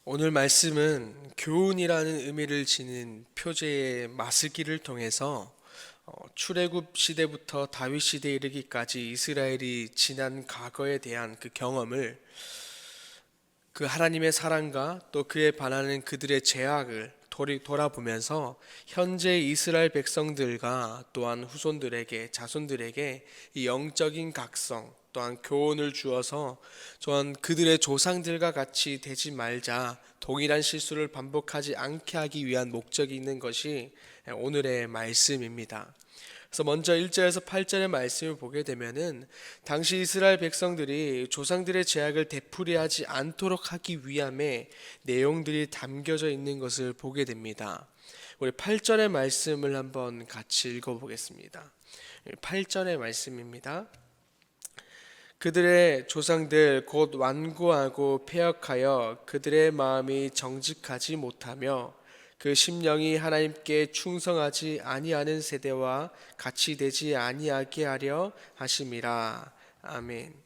오늘 말씀은 교훈이라는 의미를 지닌 표제의 마스기를 통해서 출애굽 시대부터 다윗 시대에 이르기까지 이스라엘이 지난 과거에 대한 그 경험을, 그 하나님의 사랑과 또 그에 반하는 그들의 죄악을 돌아보면서 현재 이스라엘 백성들과 또한 후손들에게, 자손들에게 이 영적인 각성 또한 교훈을 주어서 또한 그들의 조상들과 같이 되지 말자, 동일한 실수를 반복하지 않게 하기 위한 목적이 있는 것이 오늘의 말씀입니다. 그래서 먼저 1절에서 8절의 말씀을 보게 되면은 당시 이스라엘 백성들이 조상들의 죄악을 되풀이하지 않도록 하기 위함의 내용들이 담겨져 있는 것을 보게 됩니다. 우리 8절의 말씀을 한번 같이 읽어보겠습니다. 8절의 말씀입니다. 그들의 조상들 곧 완고하고 패역하여 그들의 마음이 정직하지 못하며 그 심령이 하나님께 충성하지 아니하는 세대와 같이 되지 아니하게 하려 하심이라. 아멘.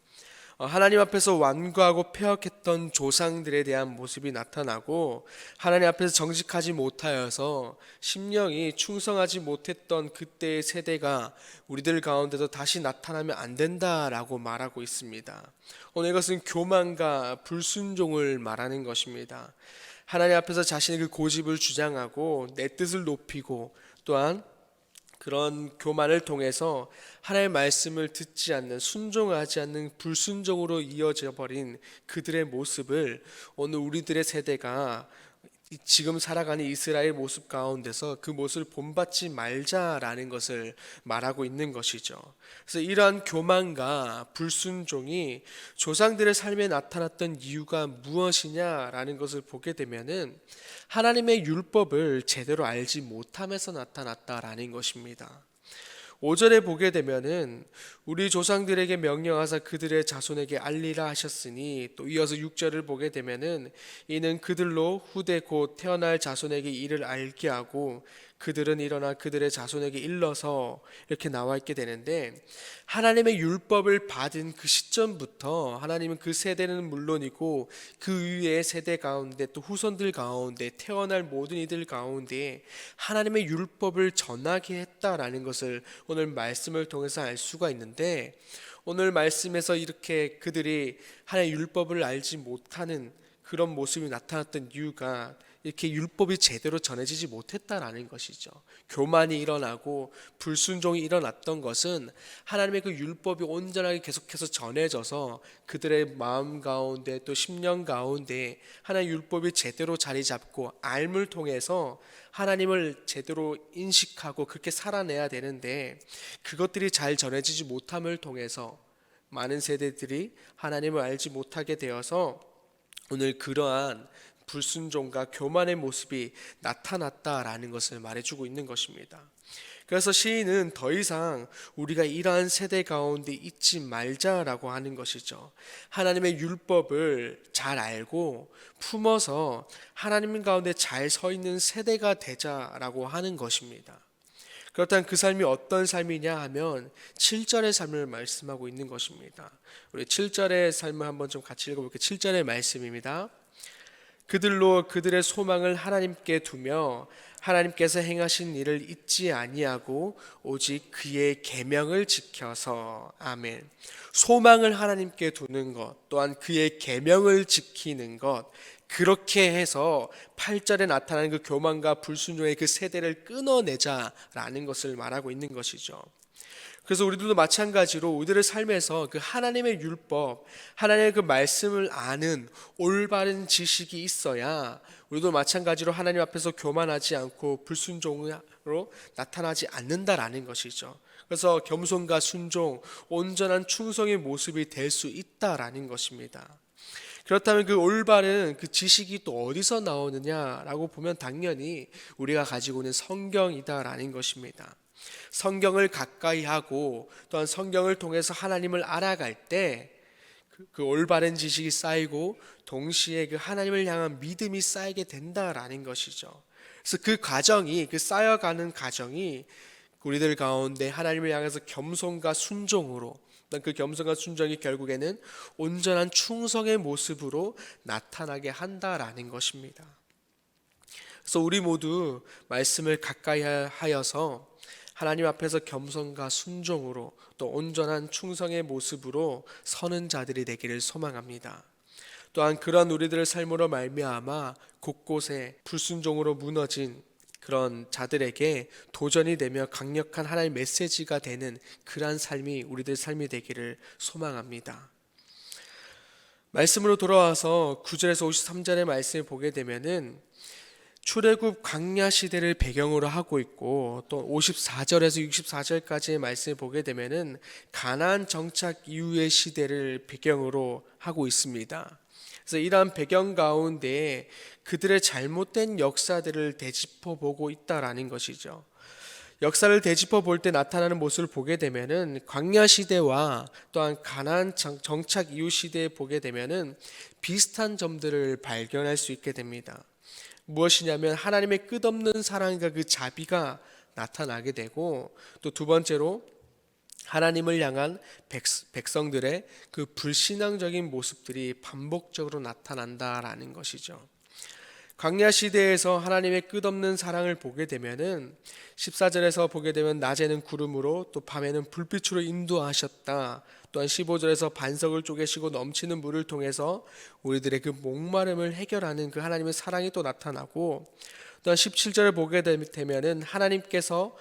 하나님 앞에서 완고하고 패역했던 조상들에 대한 모습이 나타나고, 하나님 앞에서 정직하지 못하여서 심령이 충성하지 못했던 그때의 세대가 우리들 가운데도 다시 나타나면 안 된다라고 말하고 있습니다. 오늘 이것은 교만과 불순종을 말하는 것입니다. 하나님 앞에서 자신의 그 고집을 주장하고 내 뜻을 높이고, 또한 그런 교만을 통해서 하나님의 말씀을 듣지 않는, 순종하지 않는 불순종으로 이어져 버린 그들의 모습을 오늘 우리들의 세대가 지금 살아가는 이스라엘 모습 가운데서 그 모습을 본받지 말자라는 것을 말하고 있는 것이죠. 그래서 이러한 교만과 불순종이 조상들의 삶에 나타났던 이유가 무엇이냐라는 것을 보게 되면은 하나님의 율법을 제대로 알지 못함에서 나타났다라는 것입니다. 5절에 보게 되면은 우리 조상들에게 명령하사 그들의 자손에게 알리라 하셨으니, 또 이어서 6절을 보게 되면은 이는 그들로 후대 곧 태어날 자손에게 이를 알게 하고 그들은 일어나 그들의 자손에게 일러서, 이렇게 나와 있게 되는데, 하나님의 율법을 받은 그 시점부터 하나님은 그 세대는 물론이고 그 위의 세대 가운데 또 후손들 가운데 태어날 모든 이들 가운데 하나님의 율법을 전하게 했다라는 것을 오늘 말씀을 통해서 알 수가 있는데, 오늘 말씀에서 이렇게 그들이 하나님의 율법을 알지 못하는 그런 모습이 나타났던 이유가 이렇게 율법이 제대로 전해지지 못했다라는 것이죠. 교만이 일어나고 불순종이 일어났던 것은 하나님의 그 율법이 온전하게 계속해서 전해져서 그들의 마음 가운데 또 심령 가운데 하나님의 율법이 제대로 자리 잡고 알물 통해서 하나님을 제대로 인식하고 그렇게 살아내야 되는데, 그것들이 잘 전해지지 못함을 통해서 많은 세대들이 하나님을 알지 못하게 되어서 오늘 그러한 불순종과 교만의 모습이 나타났다라는 것을 말해주고 있는 것입니다. 그래서 시인은 더 이상 우리가 이러한 세대 가운데 있지 말자라고 하는 것이죠. 하나님의 율법을 잘 알고 품어서 하나님 가운데 잘 서 있는 세대가 되자라고 하는 것입니다. 그렇다면 그 삶이 어떤 삶이냐 하면 7절의 삶을 말씀하고 있는 것입니다. 우리 7절의 삶을 한번 좀 같이 읽어볼게요. 7절의 말씀입니다. 그들로 그들의 소망을 하나님께 두며 하나님께서 행하신 일을 잊지 아니하고 오직 그의 계명을 지켜서. 아멘. 소망을 하나님께 두는 것, 또한 그의 계명을 지키는 것, 그렇게 해서 8절에 나타나는 그 교만과 불순종의 그 세대를 끊어내자라는 것을 말하고 있는 것이죠. 그래서 우리들도 마찬가지로 우리들의 삶에서 그 하나님의 율법, 하나님의 그 말씀을 아는 올바른 지식이 있어야 우리도 마찬가지로 하나님 앞에서 교만하지 않고 불순종으로 나타나지 않는다라는 것이죠. 그래서 겸손과 순종, 온전한 충성의 모습이 될 수 있다라는 것입니다. 그렇다면 그 올바른 그 지식이 또 어디서 나오느냐라고 보면 당연히 우리가 가지고 있는 성경이다라는 것입니다. 성경을 가까이 하고 또한 성경을 통해서 하나님을 알아갈 때 그 올바른 지식이 쌓이고 동시에 그 하나님을 향한 믿음이 쌓이게 된다라는 것이죠. 그래서 그 과정이, 그 쌓여가는 과정이 우리들 가운데 하나님을 향해서 겸손과 순종으로 그 겸손과 순종이 결국에는 온전한 충성의 모습으로 나타나게 한다라는 것입니다. 그래서 우리 모두 말씀을 가까이 하여서 하나님 앞에서 겸손과 순종으로 또 온전한 충성의 모습으로 서는 자들이 되기를 소망합니다. 또한 그런 우리들의 삶으로 말미암아 곳곳에 불순종으로 무너진 그런 자들에게 도전이 되며 강력한 하나님의 메시지가 되는 그러한 삶이 우리들 삶이 되기를 소망합니다. 말씀으로 돌아와서 9절에서 53절의 말씀을 보게 되면은 출애굽 광야 시대를 배경으로 하고 있고, 또 54절에서 64절까지의 말씀을 보게 되면은 가나안 정착 이후의 시대를 배경으로 하고 있습니다. 그래서 이러한 배경 가운데 그들의 잘못된 역사들을 되짚어 보고 있다라는 것이죠. 역사를 되짚어 볼 때 나타나는 모습을 보게 되면은 광야 시대와 또한 가나안 정착 이후 시대에 보게 되면은 비슷한 점들을 발견할 수 있게 됩니다. 무엇이냐면 하나님의 끝없는 사랑과 그 자비가 나타나게 되고, 또 두 번째로 하나님을 향한 백성들의 그 불신앙적인 모습들이 반복적으로 나타난다라는 것이죠. 광야 시대에서 하나님의 끝없는 사랑을 보게 되면은 14절에서 보게 되면 낮에는 구름으로 또 밤에는 불빛으로 인도하셨다. 또한 15절에서 반석을 쪼개시고 넘치는 물을 통해서 우리들의 그 목마름을 해결하는 그 하나님의 사랑이 또 나타나고, 또한 17절을 보게 되면은 하나님께서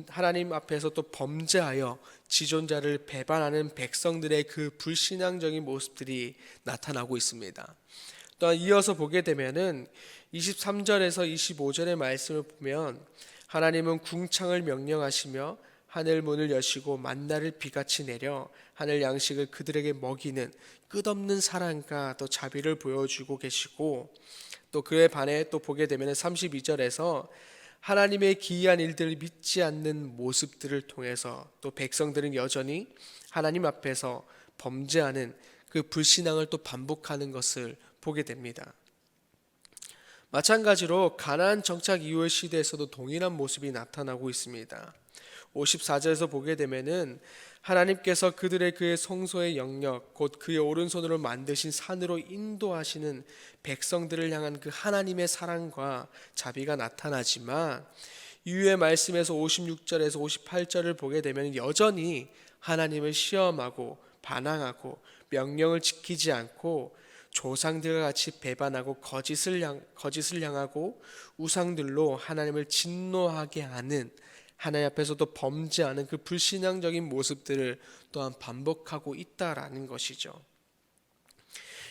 하나님 앞에서 또 범죄하여 지존자를 배반하는 백성들의 그 불신앙적인 모습들이 나타나고 있습니다. 또한 이어서 보게 되면은 23절에서 25절의 말씀을 보면 하나님은 궁창을 명령하시며 하늘 문을 여시고 만나를 비같이 내려 하늘 양식을 그들에게 먹이는 끝없는 사랑과 또 자비를 보여주고 계시고, 또 그에 반해 또 보게 되면 32절에서 하나님의 기이한 일들을 믿지 않는 모습들을 통해서 또 백성들은 여전히 하나님 앞에서 범죄하는 그 불신앙을 또 반복하는 것을 보게 됩니다. 마찬가지로 가나안 정착 이후의 시대에서도 동일한 모습이 나타나고 있습니다. 54절에서 보게 되면은 하나님께서 그들의 그의 성소의 영역 곧 그의 오른손으로 만드신 산으로 인도하시는 백성들을 향한 그 하나님의 사랑과 자비가 나타나지만, 이후의 말씀에서 56절에서 58절을 보게 되면 여전히 하나님을 시험하고 반항하고 명령을 지키지 않고 조상들과 같이 배반하고 거짓을 향하고 우상들로 하나님을 진노하게 하는, 하나님 앞에서도 범죄하는 그 불신앙적인 모습들을 또한 반복하고 있다라는 것이죠.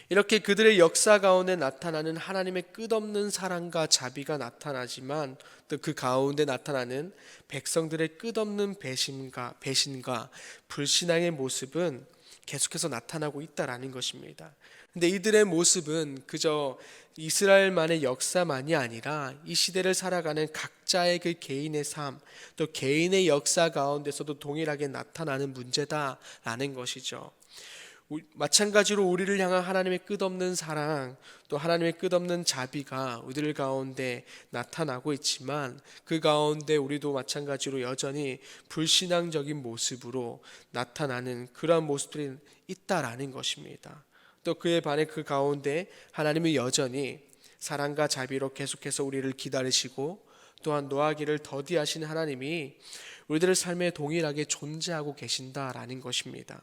이렇게 그들의 역사 가운데 나타나는 하나님의 끝없는 사랑과 자비가 나타나지만, 또 그 가운데 나타나는 백성들의 끝없는 배신과 불신앙의 모습은 계속해서 나타나고 있다라는 것입니다. 근데 이들의 모습은 그저 이스라엘만의 역사만이 아니라 이 시대를 살아가는 각자의 그 개인의 삶, 또 개인의 역사 가운데서도 동일하게 나타나는 문제다라는 것이죠. 마찬가지로 우리를 향한 하나님의 끝없는 사랑, 또 하나님의 끝없는 자비가 우리들 가운데 나타나고 있지만, 그 가운데 우리도 마찬가지로 여전히 불신앙적인 모습으로 나타나는 그러한 모습들이 있다라는 것입니다. 또 그에 반해 그 가운데 하나님이 여전히 사랑과 자비로 계속해서 우리를 기다리시고, 또한 노하기를 더디하신 하나님이 우리들의 삶에 동일하게 존재하고 계신다라는 것입니다.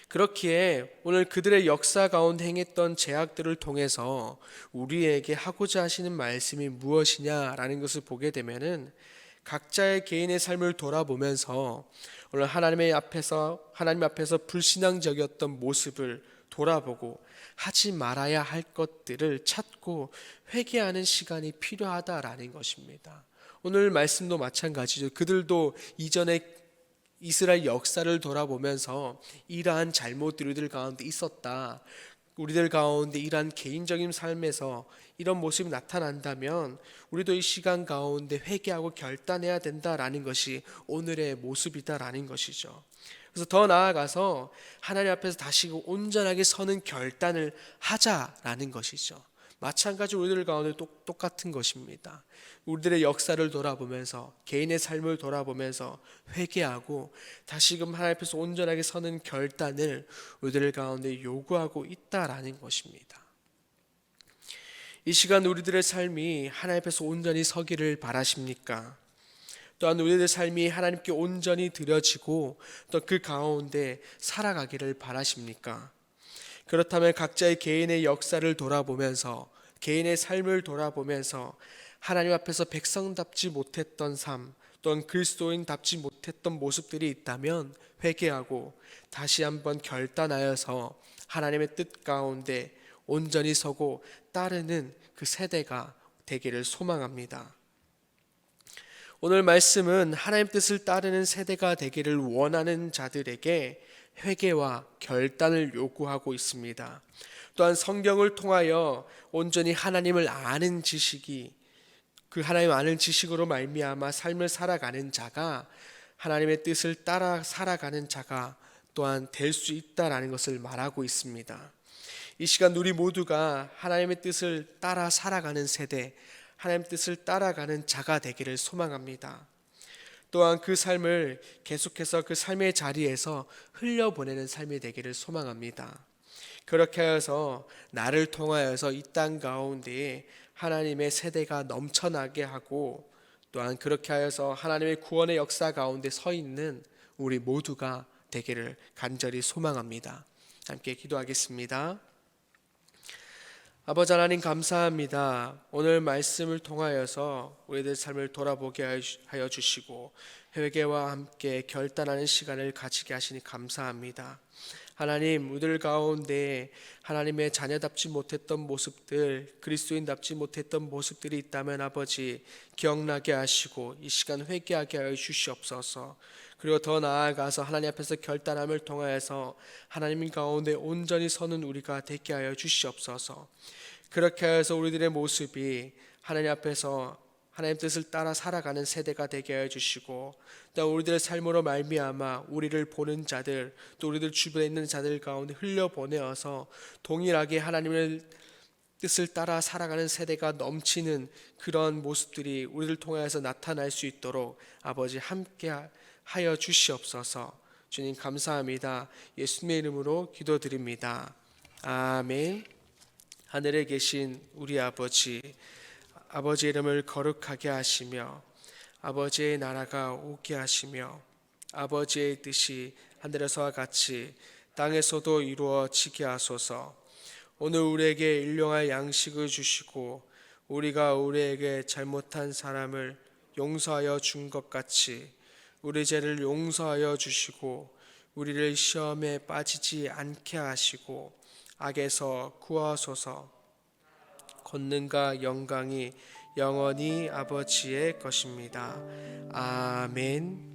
그렇기에 오늘 그들의 역사 가운데 행했던 죄악들을 통해서 우리에게 하고자 하시는 말씀이 무엇이냐라는 것을 보게 되면은 각자의 개인의 삶을 돌아보면서 오늘 하나님 앞에서 불신앙적이었던 모습을 돌아보고 하지 말아야 할 것들을 찾고 회개하는 시간이 필요하다라는 것입니다. 오늘 말씀도 마찬가지죠. 그들도 이전에 이스라엘 역사를 돌아보면서 이러한 잘못들이 우리들 가운데 있었다, 우리들 가운데 이러한 개인적인 삶에서 이런 모습이 나타난다면 우리도 이 시간 가운데 회개하고 결단해야 된다라는 것이 오늘의 모습이다라는 것이죠. 그래서 더 나아가서 하나님 앞에서 다시 온전하게 서는 결단을 하자라는 것이죠. 마찬가지로 우리들 가운데 똑같은 것입니다. 우리들의 역사를 돌아보면서 개인의 삶을 돌아보면서 회개하고 다시금 하나님 앞에서 온전하게 서는 결단을 우리들 가운데 요구하고 있다라는 것입니다. 이 시간 우리들의 삶이 하나님 앞에서 온전히 서기를 바라십니까? 또한 우리들의 삶이 하나님께 온전히 드려지고 또 그 가운데 살아가기를 바라십니까? 그렇다면 각자의 개인의 역사를 돌아보면서 개인의 삶을 돌아보면서 하나님 앞에서 백성답지 못했던 삶 또는 그리스도인답지 못했던 모습들이 있다면 회개하고 다시 한번 결단하여서 하나님의 뜻 가운데 온전히 서고 따르는 그 세대가 되기를 소망합니다. 오늘 말씀은 하나님 뜻을 따르는 세대가 되기를 원하는 자들에게 회개와 결단을 요구하고 있습니다. 또한 성경을 통하여 온전히 하나님을 아는 지식이 그 하나님 아는 지식으로 말미암아 삶을 살아가는 자가 하나님의 뜻을 따라 살아가는 자가 또한 될 수 있다라는 것을 말하고 있습니다. 이 시간 우리 모두가 하나님의 뜻을 따라 살아가는 세대, 하나님의 뜻을 따라가는 자가 되기를 소망합니다. 또한 그 삶을 계속해서 그 삶의 자리에서 흘려보내는 삶이 되기를 소망합니다. 그렇게 하여서 나를 통하여서 이 땅 가운데에 하나님의 세대가 넘쳐나게 하고 또한 그렇게 하여서 하나님의 구원의 역사 가운데 서 있는 우리 모두가 되기를 간절히 소망합니다. 함께 기도하겠습니다. 아버지 하나님 감사합니다. 오늘 말씀을 통하여서 우리들 삶을 돌아보게 하여 주시고 회개와 함께 결단하는 시간을 가지게 하시니 감사합니다. 하나님 우리들 가운데 하나님의 자녀답지 못했던 모습들, 그리스도인답지 못했던 모습들이 있다면 아버지 기억나게 하시고 이 시간 회개하게 하여 주시옵소서. 그리고 더 나아가서 하나님 앞에서 결단함을 통하여서 하나님 가운데 온전히 서는 우리가 되게 하여 주시옵소서. 그렇게 해서 우리들의 모습이 하나님 앞에서 하나님 뜻을 따라 살아가는 세대가 되게 하여 주시고 또 우리들의 삶으로 말미암아 우리를 보는 자들 또 우리들 주변에 있는 자들 가운데 흘려보내어서 동일하게 하나님의 뜻을 따라 살아가는 세대가 넘치는 그런 모습들이 우리를 통해서 나타날 수 있도록 아버지 함께 하여 주시옵소서. 주님 감사합니다. 예수님의 이름으로 기도드립니다. 아멘. 하늘에 계신 우리 아버지의 이름을 거룩하게 하시며 아버지의 나라가 오게 하시며 아버지의 뜻이 하늘에서와 같이 땅에서도 이루어지게 하소서. 오늘 우리에게 일용할 양식을 주시고 우리가 우리에게 잘못한 사람을 용서하여 준 것 같이 우리 죄를 용서하여 주시고 우리를 시험에 빠지지 않게 하시고 악에서 구하소서. 권능과 영광이 영원히 아버지의 것입니다. 아멘.